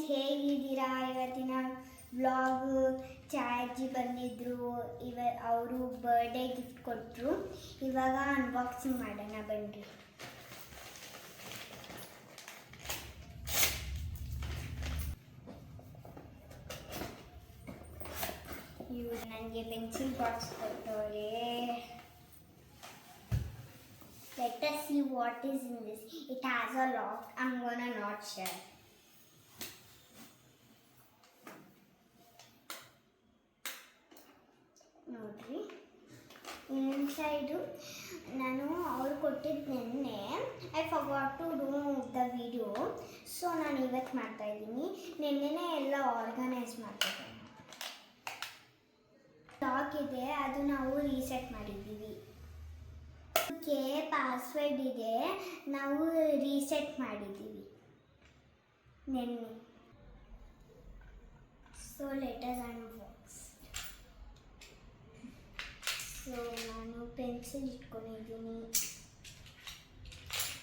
ಹೇಗಿದ್ದೀರಾ? ಇವತ್ತಿನ ವ್ಲಾಗ್ ಚಾಯಜ್ಜಿ ಬಂದಿದ್ದರು. ಅವರು ಬರ್ಡೇ ಗಿಫ್ಟ್ ಕೊಟ್ಟರು. ಇವಾಗ ಅನ್ಬಾಕ್ಸಿಂಗ್ ಮಾಡೋಣ ಬನ್ನಿ. ಇವರು ನನಗೆ ಪೆನ್ಸಿಲ್ ಬಾಕ್ಸ್ ಕೊಟ್ಟವ್ರೆ. Let us see what is in this. It has a lock. I'm gonna not share. ನೋಡ್ರಿ, ಇನ್ಸೈಡು ನಾನು ಅವ್ರು ಕೊಟ್ಟಿದ್ದು ನಿನ್ನೆ. I forgot to do the video. So ನಾನು ಇವತ್ತು ಮಾಡ್ತಾಯಿದ್ದೀನಿ. ನಿನ್ನೆನೇ ಎಲ್ಲ ಆರ್ಗನೈಸ್ ಮಾಡ್ತಿದ್ದೆ. ಲಾಕ್ ಇದೆ, ಅದು ನಾವು ರೀಸೆಟ್ ಮಾಡಿದ್ದೀವಿ. ಅದಕ್ಕೆ ಪಾಸ್ವರ್ಡ್ ಇದೆ, ನಾವು ರೀಸೆಟ್ ಮಾಡಿದ್ದೀವಿ ನಿನ್ನೆ. So let's unbox. ಸೊ ನಾನು ಪೆನ್ಸಿಲ್ ಇಟ್ಕೊಂಡಿದ್ದೀನಿ,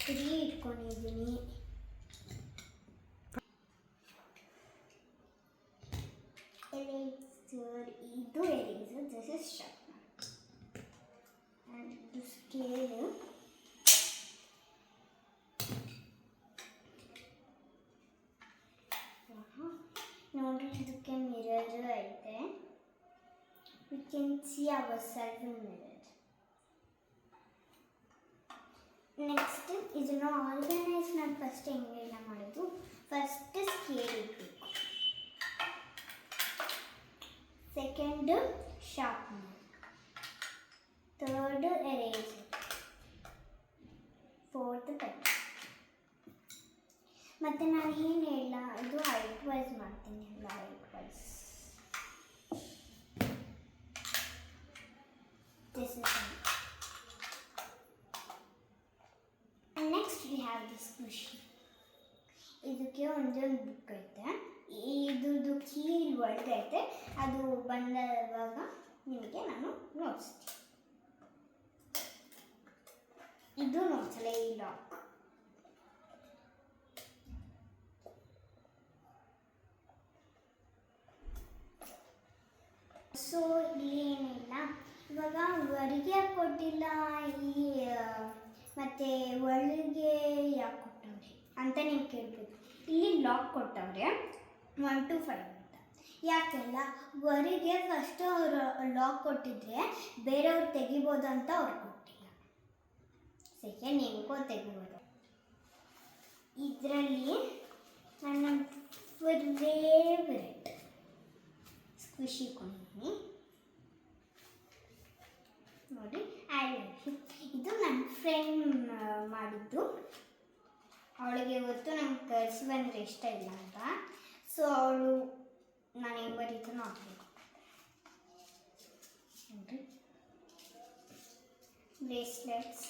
3 ಇಟ್ಕೊಂಡಿದ್ದೀನಿ. ಇದು eraser, this is sharpener and ಇದು ಸ್ಕೇಲು. ನೋಡ್ರಿ, ಇದಕ್ಕೆ ಮಿರರ್ ಐತೆ. We can see ourselves in mirror. Next ಇದನ್ನು ಆರ್ಗನೈಸ್ ನಾನು ಫಸ್ಟ್ ಹೆಂಗೆಲ್ಲ ಮಾಡೋದು. ಫಸ್ಟ್ ಸ್ಕೇಲ್ ಇಡಬೇಕು, second sharpener, third eraser, fourth pen. ಮತ್ತು ನಾನು ಏನು ಹೇಳ, ಇದು ಹೈಟ್ ವೈಸ್ ಮಾಡ್ತೀನಿ, ಎಲ್ಲ height wise. This is it. And next we have this cushion. ಇದಕ್ಕೆ ಒಂದೊಂದು ಬುಕ್ ಐತೆ. ಇದ್ರದ್ದು ಕೀಲ್ ಒಳಗೈತೆ, ಅದು ಬಂದಾಗ ನಿಮಗೆ ನಾನು ನೋಡ್ಸ್ತೀನಿ. ಇದು ನೋಡ್ಸಲ್ಲ, ಈ ಲಾಕ್. ಸೊ ಇಲ್ಲಿ ಏನಿಲ್ಲ, ಇವಾಗ ಹೊರಗೆ ಕೊಟ್ಟಿಲ್ಲ ಮತ್ತು ಒಳಗೆ ಯಾಕೆ ಕೊಟ್ಟವ್ರೆ ಅಂತ ನೀವು ಕೇಳ್ಬೋದು. ಇಲ್ಲಿ ಲಾಕ್ ಕೊಟ್ಟವ್ರೆ 1 to 5 ಅಂತ. ಯಾಕೆಲ್ಲ ಹೊರಗೆ ಫಸ್ಟ್ ಅವರು ಲಾಕ್ ಕೊಟ್ಟಿದ್ರೆ ಬೇರೆಯವ್ರು ತೆಗಿಬೋದು ಅಂತ ಅವ್ರು ಕೊಟ್ಟಿಲ್ಲ. ಸೆಕೆಂಡ್ ಹೆಂಗೋ ತೆಗಿಬೋದು. ಇದರಲ್ಲಿ ನನ್ನ ಫೇವ್ರೆಟ್ ಸ್ಕ್ವಿಷಿ ಕೊಂಡಿದ್ದೀನಿ. ನೋಡಿ, ಇದು ನನ್ನ ಫ್ರೆಂಡ್ ಮಾಡಿದ್ದು. ಅವಳಿಗೆ ಇವತ್ತು ನಂಗೆ ಕರ್ಸಿವ್ ಅಂದರೆ ಇಷ್ಟ ಇಲ್ಲ ಅಂತ. ಸೊ ಅವಳು ನಾನು ಹೆಂಗೆ ಬರೀತು ನೋಡಬೇಕು. ನೋಡಿ, ಬ್ರೇಸ್ಲೆಟ್ಸ್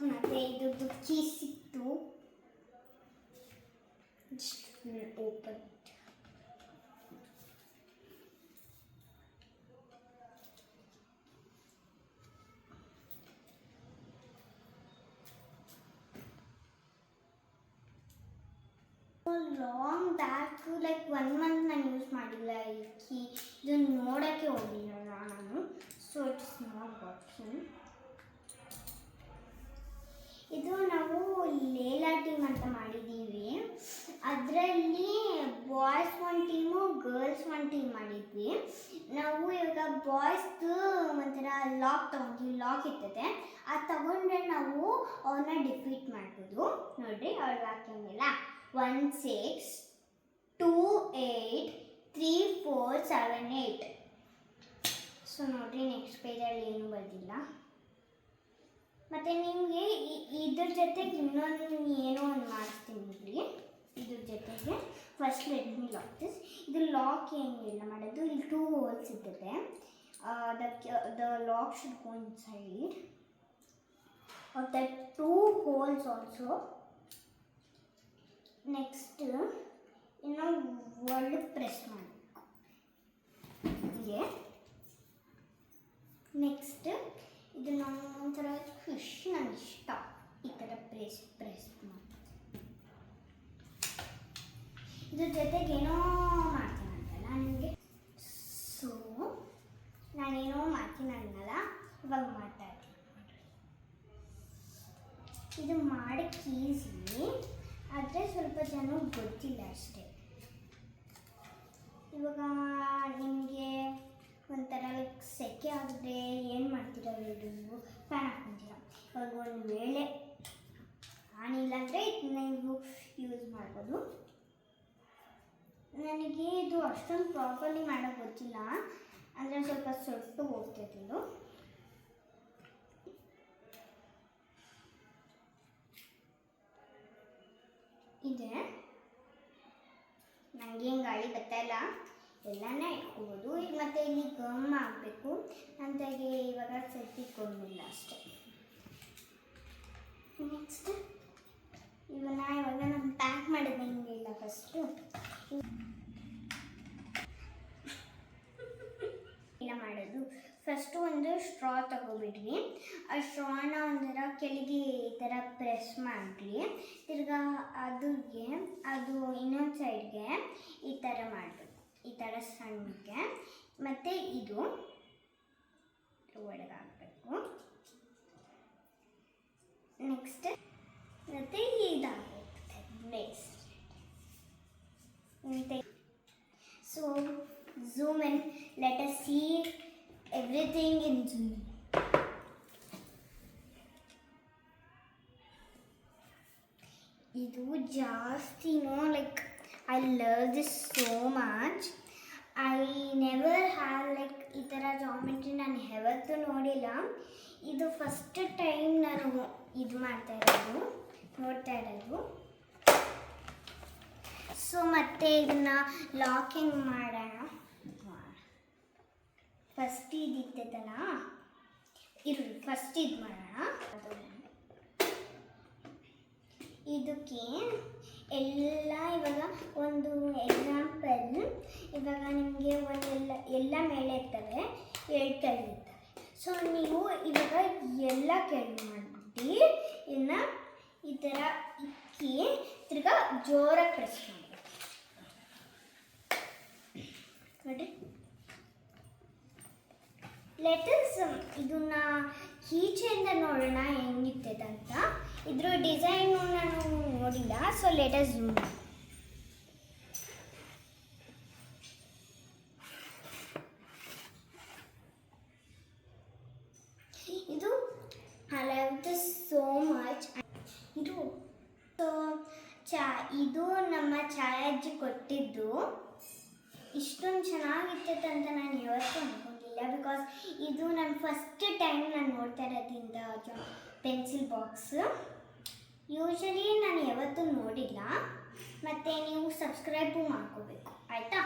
ಮತ್ತು ಇದ್ರದ್ದು ಕೀ ಸಿಕ್ತು. Open. Long back, like 1 month ನಾನು ಯೂಸ್ ಮಾಡಿಲ್ಲ. ಈ ಕೀ ಇದನ್ನು ನೋಡೋಕ್ಕೆ ಹೋಗಿಲ್ಲ ನಾನು. So it's not boxing. ಇದು ನಾವು ಲೇಲಾ ಟೀಮ್ ಅಂತ ಮಾಡಿದ್ದೀವಿ. ಅದರಲ್ಲಿ ಬಾಯ್ಸ್ 1 ಟೀಮು, ಗರ್ಲ್ಸ್ 1 ಟೀಮ್ ಮಾಡಿದ್ವಿ. ನಾವು ಇವಾಗ ಬಾಯ್ಸ್ದು ಒಂಥರ ಲಾಕ್ ತೊಗೊಂಡ್ವಿ. ಲಾಕ್ ಇರ್ತದೆ, ಅದು ತಗೊಂಡ್ರೆ ನಾವು ಅವ್ರನ್ನ ಡಿಫೀಟ್ ಮಾಡ್ಬೋದು. ನೋಡಿರಿ, ಅವ್ರಿಗೆ ಹಾಕಿಂಗಿಲ್ಲ. 1 6 2 8 3 4 7 8. ಸೊ ನೋಡಿರಿ, ನೆಕ್ಸ್ಟ್ ಪೇಜಲ್ಲಿ ಏನು ಬರ್ದಿಲ್ಲ. ಮತ್ತು ನಿಮಗೆ ಇದ್ರ ಜೊತೆಗೆ ಇನ್ನೊಂದು ಏನೋ ಒಂದು ಮಾಡಿಸ್ತೀನಿ ಇಲ್ಲಿ. ಇದ್ರ ಜೊತೆಗೆ first let me lock this. ಇದು ಲಾಕ್ ಏನಿಲ್ಲ ಮಾಡೋದು. ಇಲ್ಲಿ 2 ಹೋಲ್ಸ್ ಇರ್ತದೆ. The lock should go inside of that 2 holes also. Next ಇನ್ನು ಒಳಗೆ ಪ್ರೆಸ್ ಮಾಡಬೇಕು ಹೀಗೆ. ನೆಕ್ಸ್ಟ್ ಇದು ನಾನು ಒಂಥರ ಖುಷಿ, ನನಗೆ ಇಷ್ಟ ಈ ಥರ ಪ್ರೆಸ್ ಮಾಡಿ. ಇದ್ರ ಜೊತೆಗೆ ಏನೋ ಮಾಡ್ತೀನಂತಲ್ಲ ನಿಮಗೆ. ಸೊ ನಾನೇನೋ ಮಾಡ್ತೀನಿ ಅನ್ನಲ್ಲ, ಇವಾಗ ಮಾಡ್ತಾ ಇದ್ದೀನಿ. ಇದು ಮಾಡೋಕ್ಕೆ ಈಸಿ, ಆದರೆ ಸ್ವಲ್ಪ ಜನ ಗೊತ್ತಿಲ್ಲ ಅಷ್ಟೇ. ಇವಾಗ ನಿಮಗೆ ಒಂಥರ ಲೈಕ್ ಸೆಕೆ ಆದರೆ ಏನು ಮಾಡ್ತೀರಾ ಹೇಳಿ, ನೀವು ಫ್ಯಾನ್ ಹಾಕ್ಕೊಂತೀರ. ಇವಾಗ ಒಂದು ವೇಳೆ ಫ್ಯಾನ್ ಇಲ್ಲಾಂದರೆ ಇದನ್ನ ನೀವು ಯೂಸ್ ಮಾಡ್ಬೋದು. ನನಗೆ ಇದು ಅಷ್ಟೊಂದು ಪ್ರಾಪರ್ಲಿ ಮಾಡೋಕ್ಕೆ ಗೊತ್ತಿಲ್ಲ, ಅಂದರೆ ಸ್ವಲ್ಪ ಸೊಟ್ಟು ಹೋಗ್ತಿದ್ದು. ಇದೆ ನನಗೆ ಏನು ಗಾಳಿ ಬರ್ತಾ ಇಲ್ಲ, ಎಲ್ಲನೇ ಇಟ್ಕೋಬೋದು. ಈಗ ಮತ್ತೆ ಇಲ್ಲಿ ಗಮ್ ಹಾಕಬೇಕು ಅಂತಾಗೆ ಇವಾಗ ಸೆಟ್ಟಿಟ್ಕೊಂಡಿಲ್ಲ ಅಷ್ಟೇ. ನೆಕ್ಸ್ಟ್ ಇವಾಗ ನಾನು ಪ್ಯಾಕ್ ಮಾಡಿದ್ದೆ ನಿಮಗೆ ಇಲ್ಲ. ಫಸ್ಟು ಇಲ್ಲ ಮಾಡೋದು, ಫಸ್ಟು ಒಂದು ಸ್ಟ್ರಾ ತಗೋಬಿಡ್ರಿ. ಆ ಸ್ಟ್ರಾನ ಒಂಥರ ಕೆಳಗೆ ಈ ಥರ ಪ್ರೆಸ್ ಮಾಡಿರಿ. ತಿರ್ಗಾ ಅದು ಇನ್ನೊಂದು ಸೈಡ್ಗೆ ಈ ಥರ ಮಾಡಬೇಕು, ಈ ಥರ ಸಣ್ಣಕ್ಕೆ. ಮತ್ತು ಇದು ಒಳಗೆ ಹಾಕಬೇಕು. ನೆಕ್ಸ್ಟ್ ಮತ್ತು ಇದಾಗುತ್ತೆ base. So zoom in, let us see everything in zoom. ಇದು ಜಾಸ್ತಿನೋ like I love this so much. I never have like ಈ ಥರ ಜಾಮೆಟ್ರಿ ನಾನು ಯಾವತ್ತೂ ನೋಡಿಲ್ಲ. ಇದು ಫಸ್ಟ್ ಟೈಮ್ ನಾನು ಇದು ನೋಡ್ತಾ ಇರೋದು. ಸೊ ಮತ್ತೆ ಇದನ್ನು ಲಾಕಿಂಗ್ ಮಾಡೋಣ. ಫಸ್ಟ್ ಇದಿತ್ತಲ್ಲ, ಫಸ್ಟ್ ಇದು ಮಾಡೋಣ. ಇದಕ್ಕೆ ಎಲ್ಲ ಇವಾಗ ಒಂದು ಎಕ್ಸಾಂಪಲ್, ಇವಾಗ ನಿಮಗೆ ಎಲ್ಲ ಮೇಲೆ ಇರ್ತವೆ, 2 ಕೆಳಗಿರ್ತವೆ. ಸೊ ನೀವು ಇವಾಗ ಎಲ್ಲ ಕೆಳಗೆ ಮಾಡಿಬಿಟ್ಟು ಇನ್ನು ಈ ಥರ ಇಕ್ಕಿ ತಿರ್ಗಾ ಜೋರಾಗಿ ಪ್ರೆಸ್ ಮಾಡಿ ನೋಡಿ. ಲೆಟರ್ಸ್ ಇದನ್ನ ಈಚೆಯಿಂದ ನೋಡೋಣ ಹೆಂಗಿರ್ತದೆ ಅಂತ. ಇದ್ರ ಡಿಸೈನು ನಾನು ನೋಡಿಲ್ಲ, ಸೊ ಲೆಟರ್ಸ್ ಝೂಮ್. ಇದು I love this so much. ಇದು ನಮ್ಮ ಛಾಯಾಜ್ಜಿ ಕೊಟ್ಟಿದ್ದು. ಇಷ್ಟೊಂದು ಚೆನ್ನಾಗಿರ್ತೈತೆ ಅಂತ ನಾನು ಯಾವತ್ತೂ ಅಂದ್ಕೊಂಡಿಲ್ಲ, ಬಿಕಾಸ್ ಇದು ನಾನು ಫಸ್ಟ್ ಟೈಮ್ ನಾನು ನೋಡ್ತಾ ಇರೋದ್ರಿಂದ ಪೆನ್ಸಿಲ್ ಬಾಕ್ಸ್. ಯೂಶಲಿ ನಾನು ಯಾವತ್ತೂ ನೋಡಿಲ್ಲ. ಮತ್ತು ನೀವು ಸಬ್ಸ್ಕ್ರೈಬು ಮಾಡ್ಕೋಬೇಕು ಆಯಿತಾ.